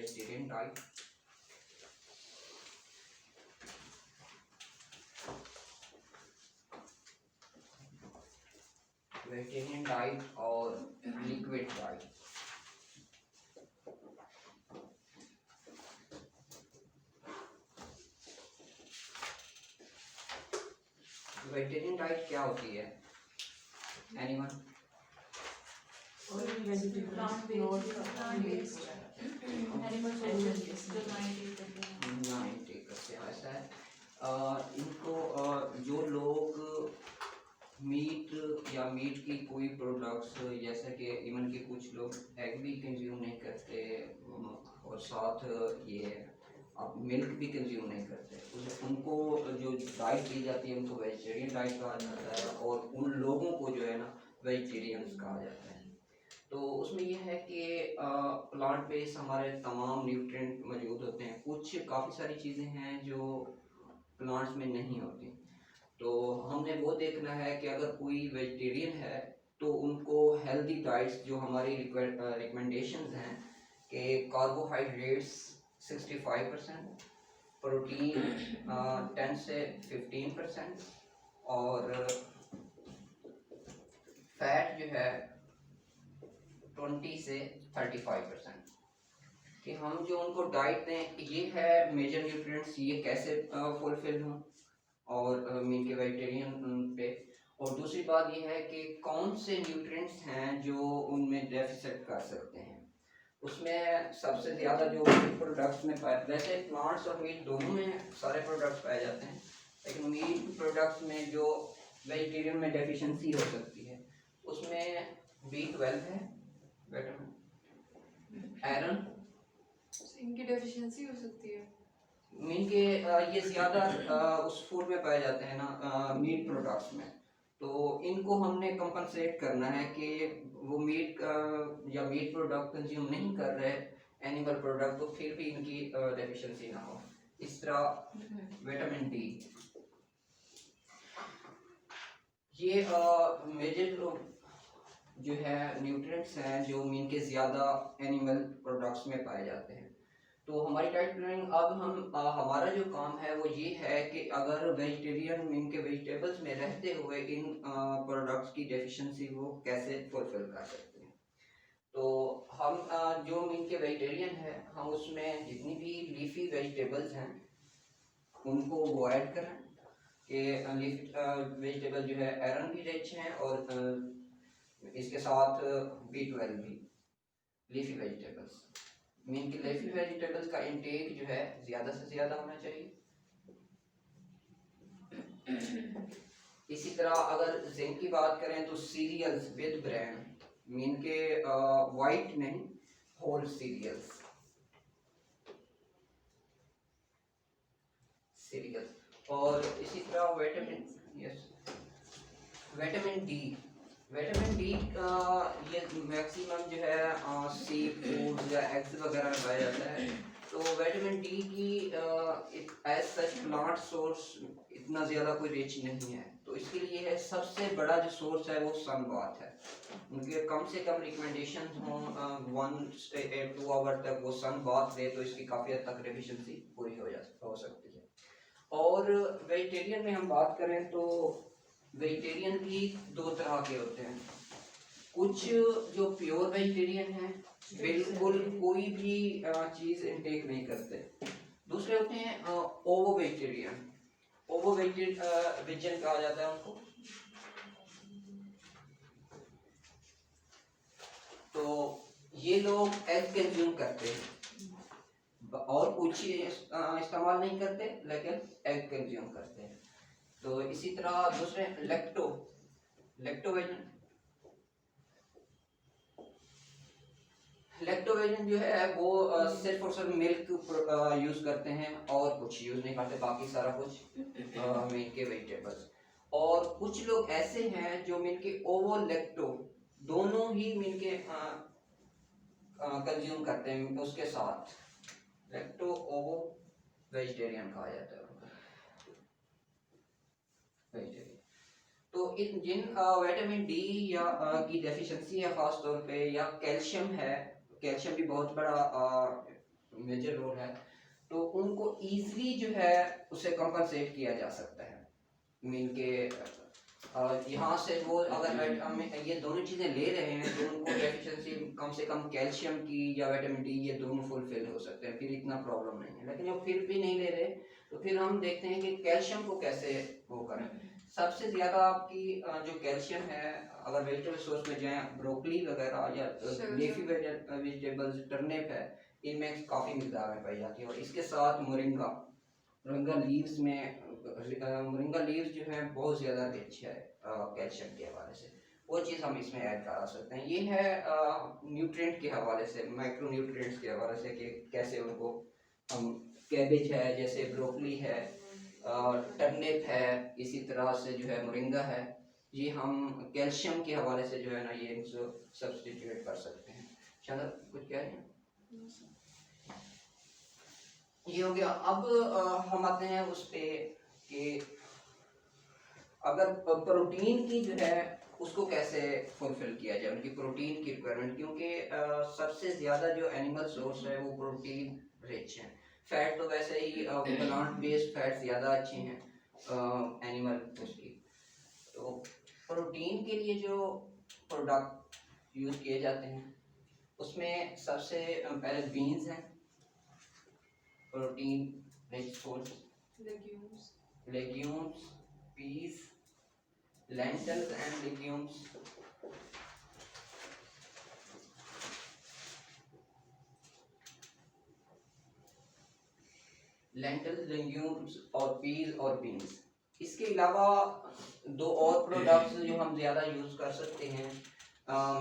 Vegetarian diet. Vegetarian diet और liquid diet. Vegetarian diet क्या होती है? एनीवन? ऐसा है, इनको जो लोग मीट या मीट की कोई प्रोडक्ट्स, जैसा कि इवन के कुछ लोग एग भी कंज्यूम नहीं करते और साथ ये आप मिल्क भी कंज्यूम नहीं करते, उनको जो डाइट दी जाती है उनको वेजिटेरियन डाइट कहा जाता है और उन लोगों को जो है ना वेजिटेरियंस कहा जाता है। तो उसमें यह है कि प्लांट बेस्ड हमारे तमाम न्यूट्रिएंट मौजूद होते हैं। कुछ काफ़ी सारी चीज़ें हैं जो प्लांट्स में नहीं होती, तो हमने वो देखना है कि अगर कोई वेजिटेरियन है तो उनको हेल्दी डाइट्स जो हमारी रिकमेंडेशंस हैं कि कार्बोहाइड्रेट्स 65%, प्रोटीन 10 से 15% और फैट जो है 20 से 35%, कि हम जो उनको डाइट दें ये है मेजर न्यूट्रिएंट्स ये कैसे फुलफिल हों और मीन के वेजिटेरियन पे। और दूसरी बात ये है कि कौन से न्यूट्रिएंट्स हैं जो उनमें डेफिसिट कर सकते हैं। उसमें सबसे ज़्यादा जो प्रोडक्ट्स में पाए, वैसे प्लांट्स और मीट दोनों में सारे प्रोडक्ट्स पाए जाते हैं, लेकिन मीट प्रोडक्ट्स में जो वेजिटेरियन में डेफिशिएंसी हो सकती है उसमें B12 है, विटामिन, आयरन, इनकी डेफिशिएंसी हो सकती है। मीन के ये ज़्यादा उस फूड में पाए जाते हैं ना मीट प्रोडक्ट्स में, तो इनको हमने कंपनसेट करना है कि वो मीट या मीट प्रोडक्ट कंज्यूम नहीं कर रहे एनिमल प्रोडक्ट, तो फिर भी इनकी डेफिशिएंसी ना हो। इस तरह विटामिन डी, ये मेजर जो है न्यूट्रिएंट्स हैं जो मीन के ज़्यादा एनिमल प्रोडक्ट्स में पाए जाते हैं। तो हमारी डाइट प्लानिंग अब हम हमारा जो काम है वो ये है कि अगर वेजिटेरियन मीन के वेजिटेबल्स में रहते हुए इन प्रोडक्ट्स की डेफिशिएंसी वो कैसे फुलफिल कर सकते हैं। तो हम जो मीन के वेजिटेरियन है हम उसमें जितनी भी लीफी वेजिटेबल्स हैं उनको अवॉइड करें कि लीफी वेजिटेबल जो है आयरन भी रिच हैं और इसके साथ B12 भी। लीफी वेजिटेबल्स मीन की लीफी वेजिटेबल्स का इंटेक जो है ज़्यादा से ज़्यादा होना चाहिए। इसी तरह अगर जिंक की बात करें तो सीरियल्स विद ब्रांड, मीन के वाइट नहीं होल सीरियल्स, और इसी तरह vitamin, yes, vitamin D, vitamin D ये मैक्सिमम जो है सी फूड या एग्स वगैरह में पाया जाता है। तो विटामिन डी की एज सच प्लांट सोर्स इतना ज़्यादा कोई रिच नहीं है, तो इसके लिए है सबसे बड़ा जो सोर्स है वो सन बाथ है। उनके कम से कम रिकमेंडेशन हों 1 से 2 आवर तक वो सन बाथ ले तो इसकी काफ़ी हद तक डेफिशिएंसी पूरी हो सकती है। और वेजिटेरियन में हम बात करें तो वेजिटेरियन भी 2 तरह के होते हैं। कुछ जो प्योर वेजिटेरियन हैं बिल्कुल कोई भी चीज़ इनटेक नहीं करते। दूसरे होते हैं ओवो वेजिटेरियन, ओवो वेजिटेरियन कहा जाता है उनको। तो ये लोग एग कंज्यूम करते हैं और कुछ इस्तेमाल नहीं करते लेकिन एग कंज्यूम करते हैं। तो इसी तरह दूसरे लैक्टोवेजन जो है वो सिर्फ और सिर्फ मिल्क यूज करते हैं और कुछ यूज नहीं करते, बाकी सारा कुछ मिल्क के वेजिटेबल्स। और कुछ लोग ऐसे हैं जो मिल्क के ओवो लैक्टो दोनों ही मिल्क के कंज्यूम करते हैं, उसके साथ लैक्टो ओवो वेजिटेरियन कहा जाता है वेजिटेरियन। तो इन जिन विटामिन डी या की डेफिशिएंसी है ख़ास तौर पे, या कैल्शियम है, कैल्शियम भी बहुत बड़ा मेजर रोल है, तो उनको ईजिली जो है उसे कंपनसेट किया जा सकता है। मीन के यहाँ से वो अगर हम ये दोनों चीज़ें ले रहे हैं तो उनको डेफिशिएंसी कम से कम कैल्शियम की या विटामिन डी ये दोनों फुलफिल हो सकते हैं, फिर इतना प्रॉब्लम नहीं है। लेकिन जब फिर भी नहीं ले रहे तो फिर हम देखते हैं कि कैल्शियम को कैसे वो करें। सबसे ज़्यादा आपकी जो कैल्शियम है, अगर वेजिटेबल सोर्स में जाएँ, ब्रोकली वगैरह या लीफी वेजिटेबल्स, टर्निप है, इनमें काफ़ी मिकदार में पाई जाती है। और इसके साथ मोरिंगा, मोरिंगा लीव्स में मोरिंगा लीव्स जो है बहुत ज़्यादा रिच है कैल्शियम के हवाले से, वो चीज़ हम इसमें ऐड करा सकते हैं। ये है न्यूट्रिएंट के हवाले से, माइक्रो न्यूट्रिएंट्स के हवाले से कि कैसे उनको हम, कैबेज है जैसे, ब्रोकली है, टर्निप है, इसी तरह से जो है मोरिंगा है, ये हम कैल्शियम के हवाले से जो है ना ये इनको सब्सटीट्यूट कर सकते हैं। शायद कुछ कह रहे हैं? ये हो गया। अब हम आते हैं उस पे कि अगर प्रोटीन की जो है उसको कैसे फुलफिल किया जाए, उनकी प्रोटीन की रिक्वायरमेंट, क्योंकि सबसे ज़्यादा जो एनिमल सोर्स है वो प्रोटीन रिच है। फैट तो वैसे ही प्लांट बेस्ड फैट ज़्यादा अच्छे हैं एनिमल उसकी। तो प्रोटीन के लिए जो प्रोडक्ट यूज़ किए जाते हैं उसमें सबसे पहले बीन्स हैं, protein rich source, legumes, peas, lentils and legumes, lentils, legumes और peas और beans। इसके अलावा दो और प्रोडक्ट्स जो हम ज़्यादा यूज़ कर सकते हैं,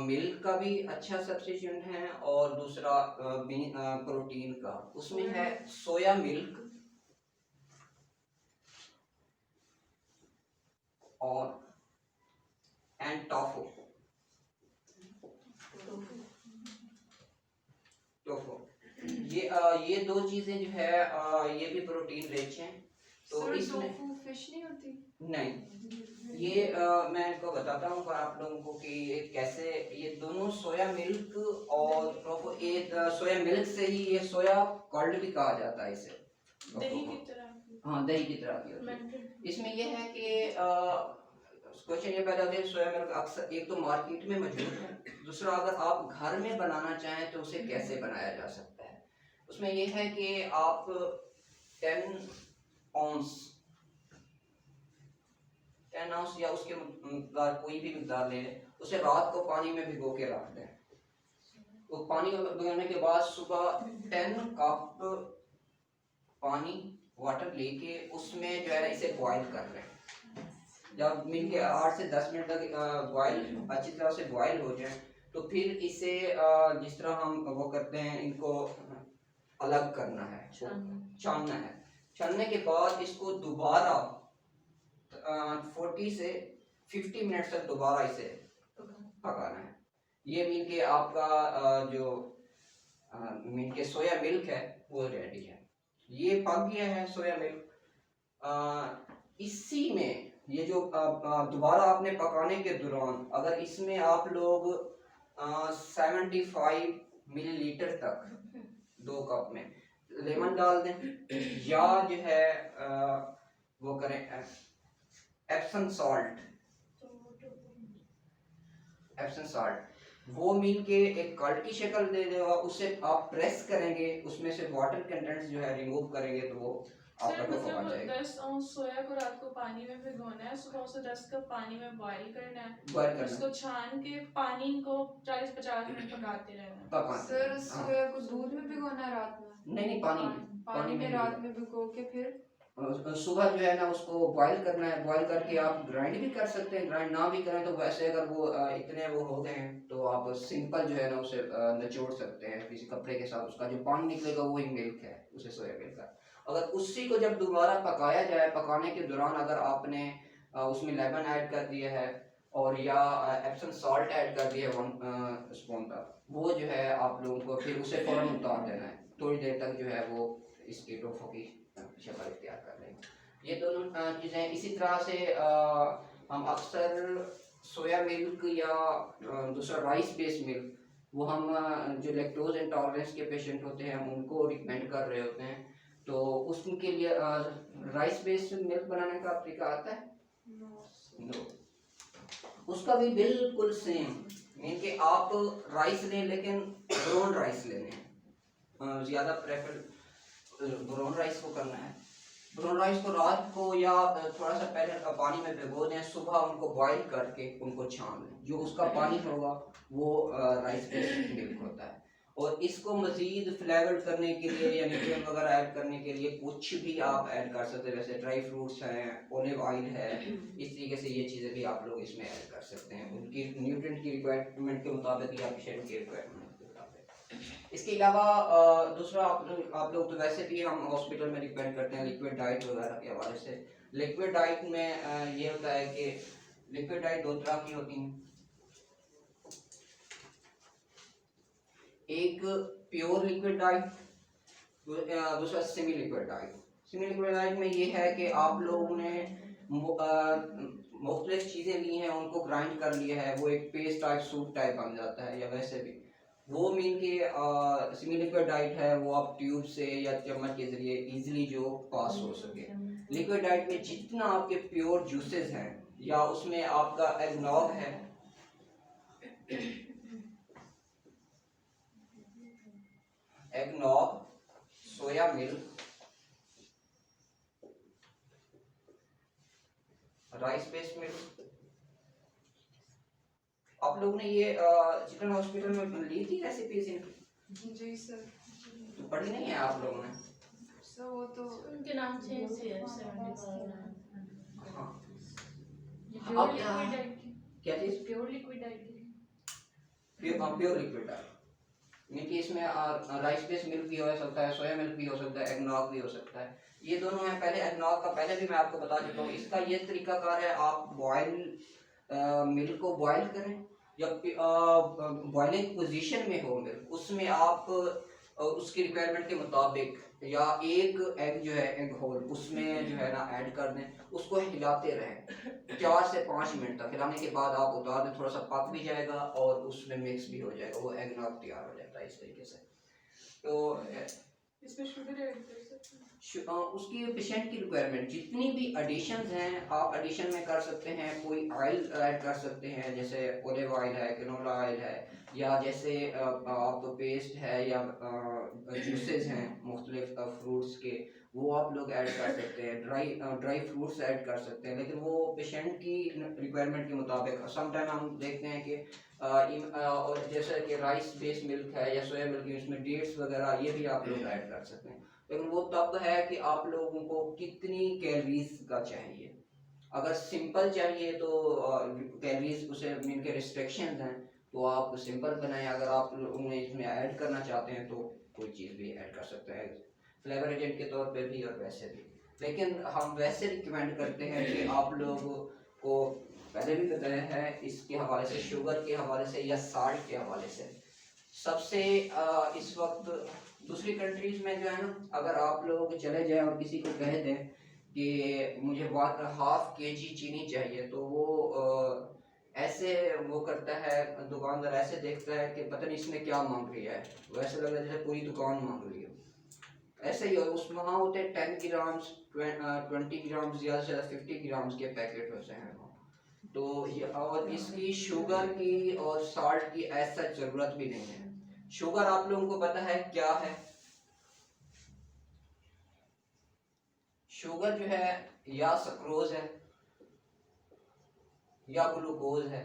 मिल्क का भी अच्छा सब्स्टिट्यूट है और दूसरा प्रोटीन का, उसमें है सोया मिल्क और एंड टोफू। ये दो चीजें जो है ये भी प्रोटीन रिच हैं। तो इसमें टोफू फिश नहीं होती? नहीं, ये मैं इनको बताता हूँ आप लोगों को कि ये कैसे, ये दोनों सोया मिल्क और टोफू, ये सोया मिल्क से ही ये सोया कर्ड भी कहा जाता है इसे, दही की तरह। हाँ, दही की तरह की होती है। इसमें यह है कि क्वेश्चन ये पैदा होता है, सोया मिल्क अक्सर एक तो मार्केट में मौजूद है, दूसरा अगर आप घर में बनाना चाहें तो उसे कैसे बनाया जा सकता है। उसमें यह है कि आप 10 आउंस या उसके मकदार कोई भी मकदार ले लें, उसे रात को पानी में भिगो के रख दें। वो पानी में भिगोने के बाद सुबह 10 कप पानी वाटर लेके उसमें जो है इसे बॉईल कर लें। जब मिल के 8 से 10 मिनट तक बॉईल अच्छी तरह से बॉईल हो जाए तो फिर इसे जिस तरह हम वो करते हैं, इनको अलग करना है, छानना है। छानने के बाद इसको दोबारा 40 से 50 मिनट तक दोबारा इसे पकाना है। ये मीन के आपका जो मीन के सोया मिल्क है वो रेडी है। ये पक गया है सोया मिल्क। इसी में ये जो दोबारा आपने पकाने के दौरान अगर इसमें आप लोग 75 मिलीलीटर तक 2 कप में लेमन डाल दें या जो है वो करें एप्सम सॉल्ट, वो मीन के एक कर्ड की शक्ल दे देगा। उसे आप प्रेस करेंगे, उसमें से वाटर कंटेंट्स जो है रिमूव करेंगे तो वो आपका तो पक जाएगा। 10 आउंस सोया को रात को पानी में भिगोना है, सुबह उसे 10 कप पानी में बॉईल करना है, उसको छान के पानी को 40-50 मिनट पकाते रहना है। सर सोया को दूध में भिगोना है रात में? नहीं, पानी में रात में भिगो के फिर सुबह जो है ना उसको बॉईल करना है। बॉईल करके आप ग्राइंड भी कर सकते हैं, ग्राइंड ना भी करें तो वैसे अगर वो इतने वो हो गए हैं तो आप सिंपल जो है ना उसे निचोड़ सकते हैं किसी कपड़े के साथ। उसका जो पानी निकलेगा वही मिल्क है, उसे सोया मिल्क का। अगर उसी को जब दोबारा पकाया जाए, पकाने के दौरान अगर आपने उसमें लेमन ऐड कर दिया है और या एप्सम सॉल्ट ऐड कर दिया 1 स्पून तक, वो जो है आप लोगों को फिर उसे फौरन उतार देना है। थोड़ी देर तक जो है वो इसकी टोफू की शक्ल इख्तियार कर लेंगे। ये दोनों चीज़ें इसी तरह से हम अक्सर सोया मिल्क या दूसरा राइस बेस्ड मिल्क वो हम जो लैक्टोज इंटॉलरेंस के पेशेंट होते हैं उनको रिकमेंड कर रहे होते हैं। तो उसके लिए राइस बेस्ड मिल्क बनाने का तरीका आता है? नो। उसका भी बिल्कुल सेम, मीन कि आप राइस लें लेकिन ब्राउन राइस लेने हैं, ज़्यादा प्रेफर ब्राउन राइस को करना है। ब्राउन राइस को रात को या थोड़ा सा पहले पानी में भिगो दें, सुबह उनको बॉईल करके उनको छान लें, जो उसका पानी होगा वो राइस बेस्ड मिल्क होता है। और इसको मज़ीद फ्लेवर करने के लिए या न्यूट्रिएंट वगैरह ऐड करने के लिए कुछ भी आप ऐड कर सकते हैं, जैसे ड्राई फ्रूट्स हैं, ओलिव ऑयल है, इस तरीके से ये चीज़ें भी आप लोग इसमें ऐड कर सकते हैं उनकी न्यूट्रिएंट की रिक्वायरमेंट के मुताबिक या पेशेंट की रिक्वायरमेंट के मुताबिक। इसके अलावा दूसरा आप लोग तो वैसे भी हम हॉस्पिटल में रिकमेंड करते हैं लिक्विड डाइट वगैरह के हवाले से। लिक्विड डाइट में ये होता है कि लिक्विड डाइट दो तरह की होती हैं, एक प्योर लिक्विड डाइट, दूसरा semi liquid diet. Semi liquid diet में ये है कि आप लोगों ने मुख्तलिफ चीज़ें ली हैं, उनको ग्राइंड कर लिया है, वो एक पेस्ट टाइप सूप टाइप बन जाता है, या वैसे भी वो मीन कि सेमी लिक्विड डाइट है वो आप ट्यूब से या चम्मच के ज़रिए इजीली जो पास हो सके। लिक्विड डाइट में जितना आपके प्योर जूसेस हैं या उसमें आपका एगनॉग है, eggnog, soya milk, rice based milk. आप लोगों ने ये चिकन हॉस्पिटल में ली थी रेसिपीज इनकी? जी सर। तो पढ़ी नहीं है आप लोगों ने? सर वो तो उनके नाम चेंज है। हाँ। प्योर लिक्विड डाइट, क्या चीज़? Pure liquid diet, pure liquid diet mean कि इसमें राइस बेस्ड मिल्क भी हो सकता है, सोया मिल्क भी हो सकता है, एगनॉग भी हो सकता है। ये दोनों हैं। पहले एगनॉग का पहले भी मैं आपको बता चुका हूँ। इसका ये तरीकाकार है, आप बॉयल मिल्क को बॉयल करें या बॉइलिंग पोजीशन में हो मिल्क, उसमें आप उसकी रिक्वायरमेंट के मुताबिक या एक एग जो है एग होल उसमें जो है ना ऐड कर दें, उसको हिलाते रहें 4 से 5 मिनट तक। हिलाने के बाद आप उतार दें, थोड़ा सा पक भी जाएगा और उसमें मिक्स भी हो जाएगा, वो एग नॉग तैयार हो जाता है इस तरीके से। तो इसमें शुगर ऐड कर सकते हैं। उसकी पेशेंट की रिक्वायरमेंट जितनी भी एडिशंस हैं आप एडिशन में कर सकते हैं। कोई ऑयल ऐड कर सकते हैं, जैसे ओलिव ऑयल है, कैनोला ऑयल है, या जैसे आप पेस्ट है या जूसेस हैं मुख्तलिफ फ्रूट्स के, वो आप लोग ऐड कर सकते हैं। ड्राई फ्रूट्स ऐड कर सकते हैं, लेकिन वो पेशेंट की रिक्वायरमेंट के मुताबिक। समटाइम हम देखते हैं कि और जैसे कि राइस बेस्ड मिल्क है या सोया मिल्क, इसमें डेट्स वगैरह ये भी आप लोग ऐड कर सकते हैं। लेकिन वो तब है कि आप लोगों को कितनी कैलोरीज का चाहिए। अगर सिंपल चाहिए तो कैलोरीज उसे मीन के रिस्ट्रिक्शंस हैं तो आप सिंपल बनाएं। अगर आप उन्हें इसमें ऐड करना चाहते हैं तो कोई चीज़ भी ऐड कर सकते हैं फ्लेवर एजेंट के तौर पे भी और वैसे भी। लेकिन हम वैसे रिकमेंड करते हैं कि आप लोग को पहले भी बताया है इसके हवाले से, शुगर के हवाले से या साल्ट के हवाले से। सबसे इस वक्त दूसरी कंट्रीज में जो है ना, अगर आप लोग चले जाएं और किसी को कह दें कि मुझे 1/2 kg चीनी चाहिए, तो वो ऐसे वो करता है, दुकानदार ऐसे देखता है कि पता नहीं इसने क्या मांग लिया है, वो ऐसे लग रहा है जैसे पूरी दुकान मांग रही हो। ऐसे ही उस वहाँ होते 10 ग्राम्स 20 ग्राम्स ज़्यादा से ज़्यादा 50 ग्राम्स के पैकेट होते हैं। तो ये और इसकी शुगर की और साल्ट की ऐसा ज़रूरत भी नहीं है। शुगर आप लोगों को पता है क्या है? शुगर जो है या सक्रोज है या ग्लूकोज है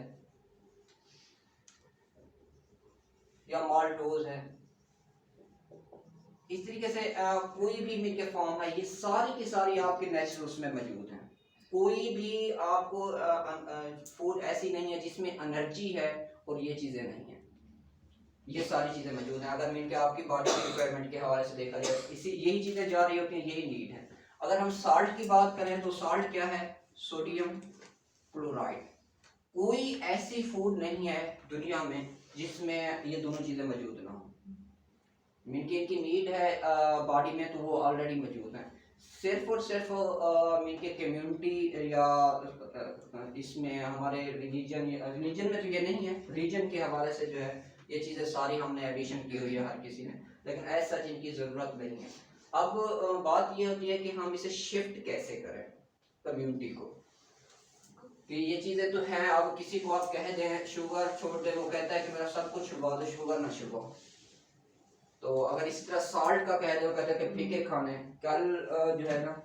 या माल्टोज है। इस तरीके से कोई भी मिल्क के फॉर्म है, ये सारी की सारी आपके नेचुरल उसमें मौजूद हैं। कोई भी आपको फूड ऐसी नहीं है जिसमें एनर्जी है और ये चीज़ें नहीं हैं। ये सारी चीज़ें मौजूद हैं। अगर मिल के आपकी बॉडी की रिक्वायरमेंट के हवाले से देखा जाए, इसी यही चीज़ें जा रही होती हैं, यही नीड है। अगर हम साल्ट की बात करें तो साल्ट क्या है? Sodium chloride. कोई ऐसी फूड नहीं है दुनिया में जिसमें ये दोनों चीज़ें मौजूद ना हो। मीन की इनकी नीड है बॉडी में, तो वो ऑलरेडी मौजूद हैं। सिर्फ और सिर्फ मीन के कम्युनिटी या इसमें हमारे रिलीजन में तो ये नहीं है, रीजन के हवाले से जो है ये चीज़ें सारी हमने एडिशन की हुई है हर किसी ने, लेकिन ऐसा इनकी ज़रूरत नहीं है। अब बात ये होती है कि हम इसे शिफ्ट कैसे करें कम्युनिटी को, कि ये चीज़ें तो हैं। अब किसी को आप कह दें शुगर छोड़ दे, वो कहता है कि मेरा सब कुछ छुपा दो, शुगर ना छुपाओ। तो अगर इसी तरह साल्ट का कह दे, वो कहते हैं कि फीके खाने। कल जो है ना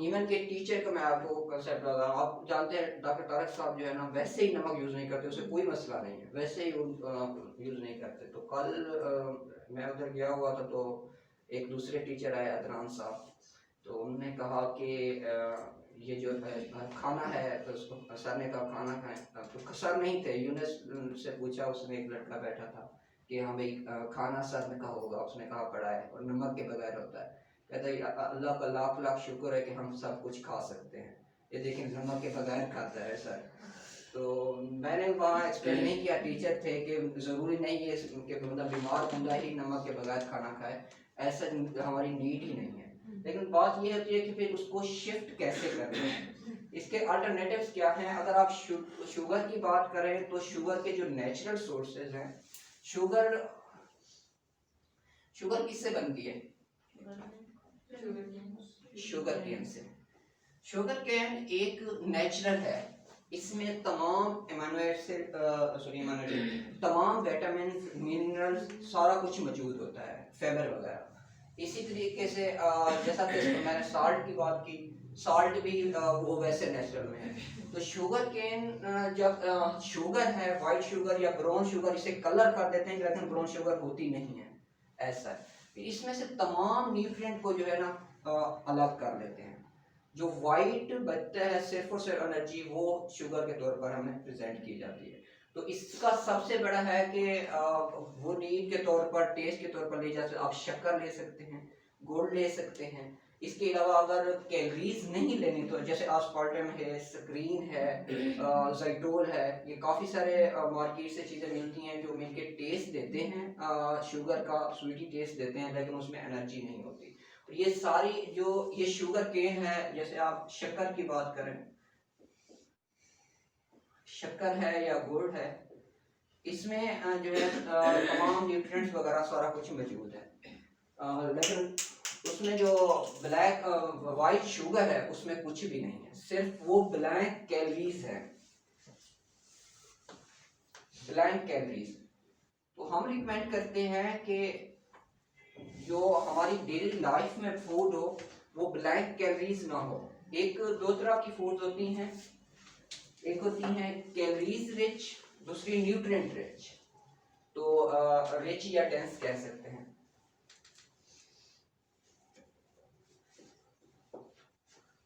इवन के टीचर का मैं आपको कंसेप्ट बता रहा हूँ। आप जानते हैं डॉक्टर तारक साहब जो है ना वैसे ही नमक यूज़ नहीं करते, उसे कोई मसला नहीं है, वैसे ही यूज़ नहीं करते। तो कल मैं उधर गया हुआ था, तो एक दूसरे टीचर आए अदनान साहब, तो उन्होंने कहा कि ये जो खाना है, तो उसको सर ने कहा खाना खाएं। तो सर नहीं थे, यूनुस से पूछा, उसमें एक लड़का बैठा था कि हाँ भाई खाना सर ने कहा होगा, उसने कहा पड़ा है और नमक के बगैर होता है। कहता है अल्लाह का लाख लाख शुक्र है कि हम सब कुछ खा सकते हैं, ये देखिए नमक के बगैर खाता है सर। तो मैंने वहाँ एक्सप्लेन नहीं किया, टीचर थे, कि ज़रूरी नहीं है कि मतलब बीमार बंदा ही नमक के बगैर खाना खाए, ऐसा हमारी नीड ही नहीं है। लेकिन बात ये होती है कि फिर उसको शिफ्ट कैसे करते हैं, इसके अल्टरनेटिव्स क्या हैं। अगर आप शुगर की बात करें तो शुगर के जो नेचुरल सोर्सेज हैं, शुगर किससे बनती है? शुगर केन से। शुगर केन एक नेचुरल है, इसमें तमाम तमाम विटामिन, मिनरल्स, सारा कुछ मौजूद होता है, फाइबर वगैरह। इसी तरीके से जैसा कि मैंने साल्ट की बात की, साल्ट भी वो वैसे नेचुरल में है। तो शुगर केन जब शुगर है, वाइट शुगर या ब्राउन शुगर, इसे कलर कर देते हैं, लेकिन ब्राउन शुगर होती नहीं है ऐसा। इसमें से तमाम न्यूट्रिएंट को जो है ना अलग कर लेते हैं। जो वाइट बचता है सिर्फ और सिर्फ एनर्जी, वो शुगर के तौर पर हमें प्रेजेंट की जाती है। तो इसका सबसे बड़ा है कि वो नीड के तौर पर, टेस्ट के तौर पर ले जा सकते, आप शक्कर ले सकते हैं, गुड़ ले सकते हैं। इसके अलावा अगर कैलोरीज नहीं लेनी तो जैसे आस्पार्टम है, स्क्रीन है, ज़ाइटोल है, ये काफ़ी सारे मार्केट से चीज़ें मिलती हैं जो मिलके टेस्ट देते हैं, शुगर का स्वीटी टेस्ट देते हैं, लेकिन उसमें एनर्जी नहीं होती। तो ये सारी जो ये शुगर केन है, जैसे आप शक्कर की बात करें, शक्कर है या गुड़ है, इसमें जो है तमाम न्यूट्रिएंट्स वगैरह सारा कुछ मौजूद है, लेकिन उसमें जो ब्लैक वाइट शुगर है उसमें कुछ भी नहीं है, सिर्फ वो ब्लैंक कैलोरीज है, ब्लैंक कैलोरीज। तो हम रिकमेंड करते हैं कि जो हमारी डेली लाइफ में फूड हो वो ब्लैंक कैलोरीज ना हो। एक दो तरह की फूड होती हैं, एक होती हैं कैलोरीज रिच, दूसरी न्यूट्रिएंट रिच। तो रिच या डेंस कह सकते हैं।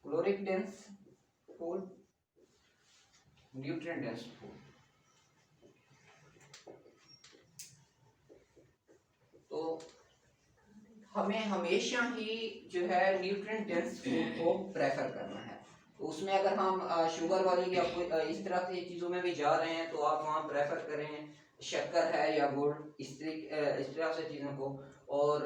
Caloric dense food, nutrient dense food. तो हमें हमेशा ही जो है न्यूट्रिएंट डेंस फूड को प्रेफर करना है। तो उसमें अगर हम शुगर वाली या कोई इस तरह की चीज़ों में भी जा रहे हैं तो आप वहाँ प्रेफर करें शक्कर है या गुड़, इस तरह से चीज़ों को, और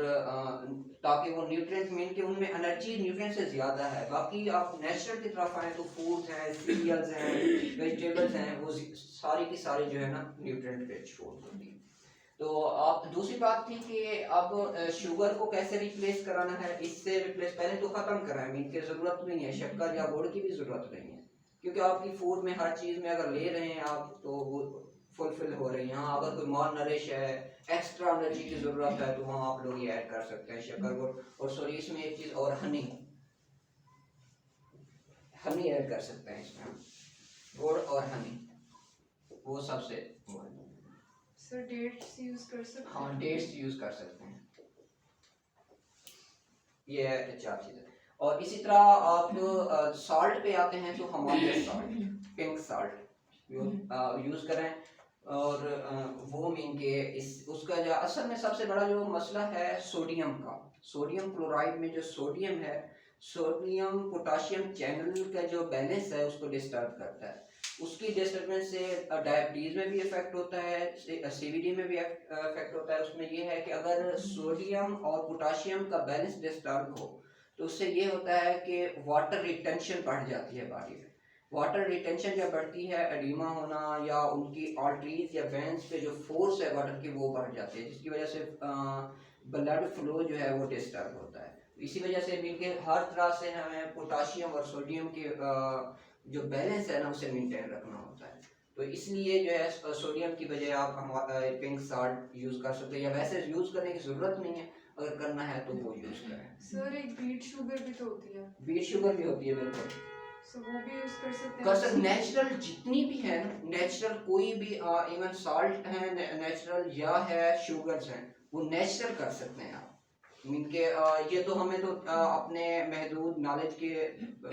ताकि वो न्यूट्रिएंट मिल के उनमें एनर्जी न्यूट्रिएंट से ज़्यादा है। बाकी आप नेचुरल की तरफ आए तो फूड्स हैं, सीरियल्स हैं, वेजिटेबल्स हैं, वो सारी की सारी जो है ना न्यूट्रिएंट रिच फूड होती है। तो आप दूसरी बात थी कि अब शुगर को कैसे रिप्लेस कराना है, इससे रिप्लेस पहले तो ख़त्म कराएं, मीट की ज़रूरत नहीं है, शक्कर या गुड़ की भी ज़रूरत नहीं है, क्योंकि आपकी फूड में हर चीज़ में अगर ले रहे हैं आप तो वो फुलफिल हो रही है। हाँ, अगर कोई माल नरिश है, एक्स्ट्रा एनर्जी की ज़रूरत है, तो वहाँ आप लोग ये ऐड कर सकते हैं शक्कर गुड़। और सॉरी इसमें एक चीज़ और, हनी ऐड कर सकते हैं इसमें, गुड़ और हनी, वो सबसे सर डेट्स यूज कर सकते हैं? हाँ, डेट्स यूज कर सकते हैं। ये चार चीजें। और इसी तरह आप सॉल्ट पे आते हैं तो हमारे सॉल्ट, पिंक सॉल्ट यूज करें। और वो मीन के उसका जो असल में सबसे बड़ा जो मसला है सोडियम का, सोडियम क्लोराइड में जो सोडियम है, सोडियम पोटाशियम चैनल का जो बैलेंस है उसको डिस्टर्ब करता है। उसकी डिस्टर्बेंस से डायबिटीज़ में भी इफेक्ट होता है, सीवीडी में भी इफेक्ट होता है। उसमें ये है कि अगर सोडियम और पोटाशियम का बैलेंस डिस्टर्ब हो तो उससे ये होता है कि वाटर रिटेंशन बढ़ जाती है बॉडी में। वाटर रिटेंशन जब बढ़ती है, एडिमा होना या उनकी आर्टरीज या वेंस पे जो फोर्स है वाटर की वो बढ़ जाती है, जिसकी वजह से ब्लड फ्लो जो है वो डिस्टर्ब होता है। इसी वजह से मिलके हर तरह से हमें पोटाशियम और सोडियम के जो बैलेंस है ना उसे मेंटेन रखना होता है। तो इसलिए जो है सोडियम की बजाय आप हमारा पिंक साल्ट यूज़ कर सकते हैं, या वैसे यूज़ करने की ज़रूरत नहीं है, अगर करना है तो वो यूज़ करें। सर एक बीट शुगर भी तो होती है। बीट शुगर भी होती है, बिल्कुल। सो वो भी यूज कर सकते हैं। कर सकते, नेचुरल जितनी भी है ना, नेचुरल कोई भी इवन साल्ट है नेचुरल या है शुगर्स हैं, वो नेचुरल कर सकते हैं आप। मीन के ये तो हमें तो अपने महदूद नॉलेज के तो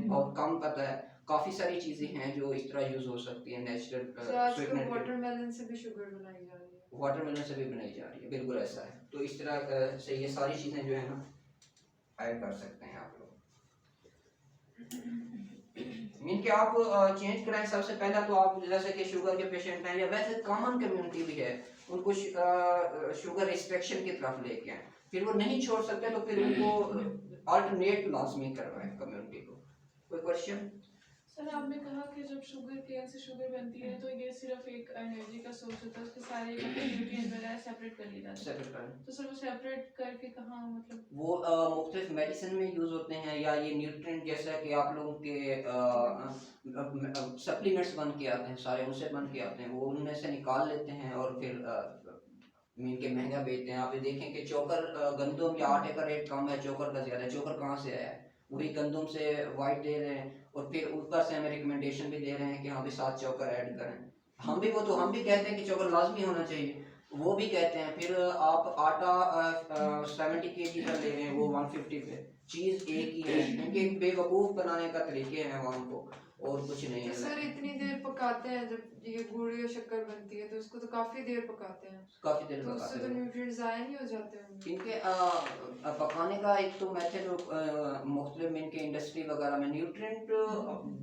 बहुत कम पता है। काफ़ी सारी चीज़ें हैं जो इस तरह यूज़ हो सकती हैं नेचुरल स्वीटनर। वाटरमेलन से भी शुगर बनाई जा रही है। वाटरमेलन से भी बनाई जा रही है, बिल्कुल ऐसा है। तो इस तरह से ये सारी चीज़ें जो है ना ऐड कर सकते हैं आप लोग। मीन कि आप चेंज कराएं। सबसे पहला तो आप जैसे कि शुगर के पेशेंट हैं या वैसे कॉमन कम्युनिटी भी है, उनको शुगर रिस्ट्रिक्शन की तरफ लेके आए। फिर वो नहीं छोड़ सकते तो फिर उनको अल्टरनेट लाजमी करवाएं कम्युनिटी को। कोई क्वेश्चन? सर आपने कहा कि जब शुगर केन से शुगर बनती है तो ये सिर्फ एक एनर्जी का सोर्स होता है, उसके सारे न्यूट्रिएंट वगैरह सेपरेट कर लिए जाते हैं। तो सर वो सेपरेट करके कहाँ, मतलब वो मुख्तलिफ मेडिसिन में यूज़ होते हैं, या ये न्यूट्रिएंट जैसा कि आप लोगों के सप्लीमेंट्स बन के आते हैं सारे, उनसे बन के आते हैं, वो उनमें से निकाल लेते हैं और फिर मीन के महंगा बेचते हैं। आप ये देखें कि चोकर गंदम या आटे का रेट कम है, चोकर का ज़्यादा है। चोकर कहाँ से आया है? वही गंदम से वाइट दे रहे हैं और फिर ऊपर से हमें रिकमेंडेशन भी दे रहे हैं कि हाँ भी 7 चोकर ऐड करें। हम भी हम भी कहते हैं कि चोकर लाजमी होना चाहिए, वो भी कहते हैं। फिर आप आटा 70 kg का ले रहे हैं, वो 150 पे। चीज़ एक ही है, इनके बेवकूफ़ बनाने का तरीके हैं वहाँ को, और कुछ नहीं है। सर इतनी देर पकाते हैं जब ये गुड़ या शक्कर बनती है तो उसको तो काफी देर पकाते हैं, काफी देर तो पकाते उससे तो न्यूट्रिएंट्स ज़ाया नहीं हो जाते होंगे। इनके पकाने का एक तो मेथड मुख्तलिफ इनके इंडस्ट्री वगैरह में न्यूट्रिएंट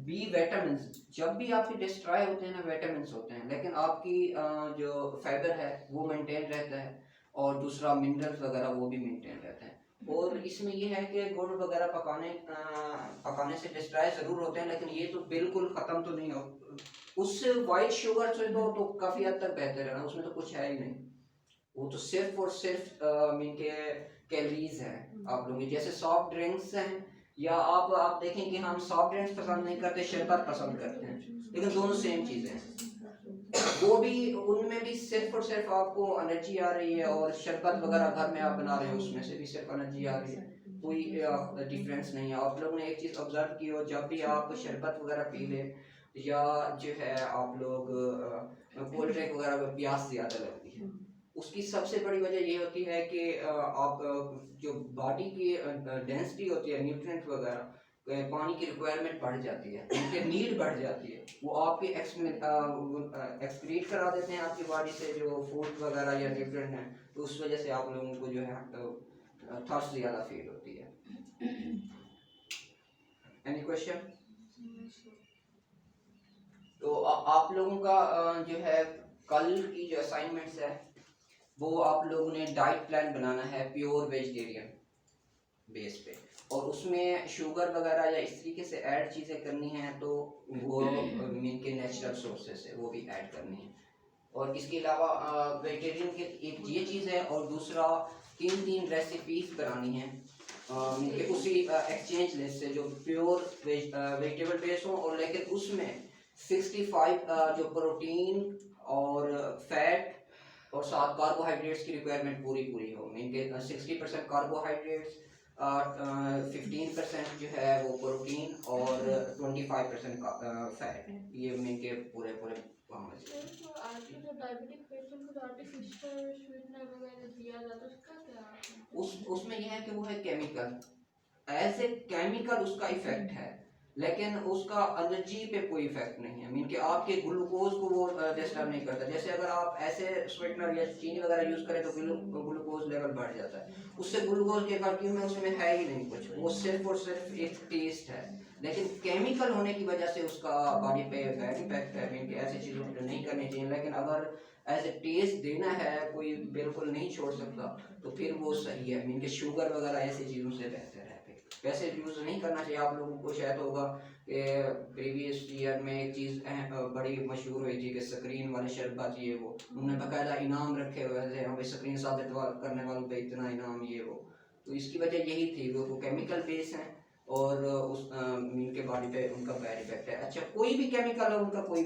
बी विटामिन, जब भी आपके डिस्ट्रॉय होते हैं ना विटामिन होते हैं, लेकिन आपकी जो फाइबर है वो मेंटेन रहता है, और दूसरा मिनरल्स वगैरह वो भी मेंटेन रहते हैं। और इसमें ये है कि गुड़ वगैरह पकाने से डिस्ट्रॉय ज़रूर होते हैं, लेकिन ये तो बिल्कुल ख़त्म तो नहीं हो। उससे वाइट शुगर से तो काफ़ी हद तक बेहतर है ना, उसमें तो कुछ है ही नहीं। वो तो सिर्फ और सिर्फ मीन के कैलोरीज हैं आप लोगों की। जैसे सॉफ्ट ड्रिंक्स हैं, या आप देखें कि हम सॉफ्ट ड्रिंक्स पसंद नहीं करते, शरबत पसंद करते हैं, लेकिन दोनों सेम चीज़ें हैं। वो भी उनमें भी सिर्फ और सिर्फ आपको एनर्जी आ रही है, और शरबत वगैरह घर में आप बना रहे हो उसमें से भी सिर्फ एनर्जी आ रही है, कोई डिफरेंस नहीं है। आप लोगों ने एक चीज़ ऑब्जर्व की हो, जब भी आप शरबत वगैरह पी ले या जो है आप लोग कोल्ड ड्रिंक वगैरह में प्यास ज़्यादा लगती है, उसकी सबसे बड़ी वजह ये होती है कि आप जो बॉडी की डेंसिटी होती है न्यूट्रिएंट वगैरह, पानी की रिक्वायरमेंट बढ़ जाती है, उनकी नीड बढ़ जाती है, वो आपके एक्सक्रीट करा देते हैं आपकी बॉडी से जो फूड वगैरह या न्यूट्रिएंट हैं, तो उस वजह से आप लोगों को जो है थर्स्ट ज़्यादा फील होती है। Any question? तो आप लोगों का जो है कल की जो असाइनमेंट्स है वो आप लोगों ने डाइट प्लान बनाना है प्योर वेजिटेरियन बेस पे, और उसमें शुगर वगैरह या इस तरीके से ऐड चीज़ें करनी हैं, तो वो मीन के नेचुरल सोर्सेस है वो भी ऐड करनी है। और इसके अलावा वेजिटेरियन की एक ये चीज़ है, और दूसरा 3 रेसिपीज बनानी है मीन के उसी एक्सचेंज लिस्ट से जो प्योर वेजिटेबल बेस हो, और लेकिन उसमें 65 जो प्रोटीन और फैट और साथ कार्बोहाइड्रेट्स की रिक्वायरमेंट पूरी हो। मीन के 60% कार्बोहाइड्रेट्स, 15% जो है वो प्रोटीन और 25% फैट, ये मीन के पूरे उसमें यह है कि वो है केमिकल, एज ए केमिकल उसका इफेक्ट है, लेकिन उसका एनर्जी पे कोई इफेक्ट नहीं है। मीन कि आपके ग्लूकोज को वो डिस्टर्ब नहीं करता। जैसे अगर आप ऐसे स्वीटनर या चीनी वगैरह यूज़ करें तो ग्लूकोज लेवल बढ़ जाता है, उससे ग्लूकोज के वैक्यूम में उसमें है ही नहीं कुछ, वो सिर्फ और सिर्फ एक टेस्ट है। लेकिन केमिकल होने की वजह से उसका बॉडी पे बैड इफेक्ट है। मीन कि ऐसी चीज़ों नहीं करनी चाहिए, लेकिन अगर एज ए टेस्ट देना है, कोई बिल्कुल नहीं छोड़ सकता, तो फिर वो सही है। मीन कि शुगर वगैरह ऐसी चीज़ों से बेहतर है। वैसे यूज़ नहीं करना चाहिए। आप लोगों को शायद होगा कि प्रीवियस ईयर में एक चीज़ बड़ी मशहूर हुई थी कि स्क्रीन वाले शरबत ये वो, उन्होंने बाकायदा इनाम रखे हुए थे, हमें स्क्रीन साबित करने वालों पे इतना इनाम ये वो। तो इसकी वजह यही थी वो केमिकल बेस हैं और उस उनके बॉडी पे उनका बैड इफेक्ट है। अच्छा, कोई भी केमिकल हो उनका कोई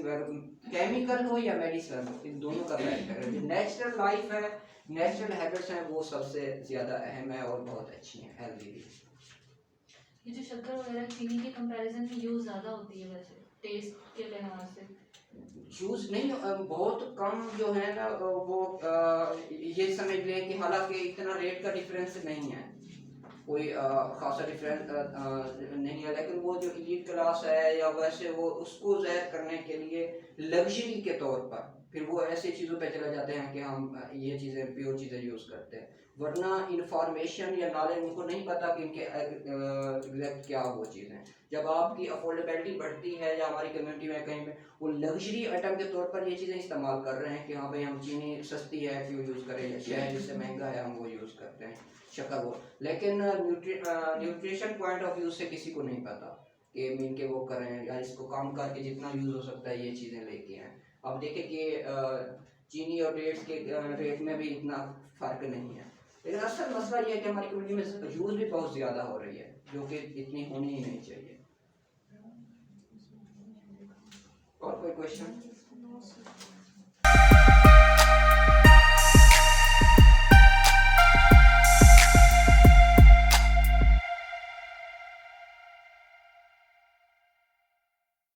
केमिकल हो या मेडिसिन हो, इन दोनों का बैड इफेक्ट है। नेचुरल लाइफ है, नेचुरल हैबिट्स हैं, वो सबसे ज़्यादा अहम है और बहुत अच्छी हैं, हेल्दी भी। ये जो शक्कर वगैरह चीनी के कंपैरिजन में यूज ज़्यादा होती है वैसे टेस्ट के लिहाज से? यूज नहीं, बहुत कम जो है ना वो ये समझ लें कि हालांकि इतना रेट का डिफरेंस नहीं है, कोई खासा डिफरेंस नहीं है, लेकिन वो जो एलीट क्लास है या वैसे वो उसको ज़ाहिर करने के लिए लग्जरी के तौर पर फिर वो ऐसी चीज़ों पे चले जाते हैं कि हम ये चीज़ें प्योर चीज़ें यूज़ करते हैं, वरना इंफॉर्मेशन या नॉलेज उनको नहीं पता कि इनके एग्जैक्ट क्या वो चीज़ें हैं। जब आपकी अफोर्डेबिलिटी बढ़ती है या हमारी कम्युनिटी में कहीं पे वो लग्जरी आइटम के तौर पर ये चीज़ें इस्तेमाल कर रहे हैं कि हाँ भाई हम चीनी सस्ती है क्यों यूज़ करें, या शहद जिससे महंगा है हम वो यूज़ करते हैं, शक्कर वो। लेकिन न्यूट्रिशन पॉइंट ऑफ व्यू से किसी को नहीं पता कि मीन के वो करें या इसको कम करके जितना यूज़ हो सकता है ये चीज़ें लेके आए। अब देखें कि चीनी और डेट्स के रेट में भी इतना फ़र्क नहीं है, लेकिन असल मसला ये है कि हमारी कम्युनिटी में यूज़ भी बहुत ज़्यादा हो रही है जो कि इतनी होनी ही नहीं चाहिए। और कोई क्वेश्चन?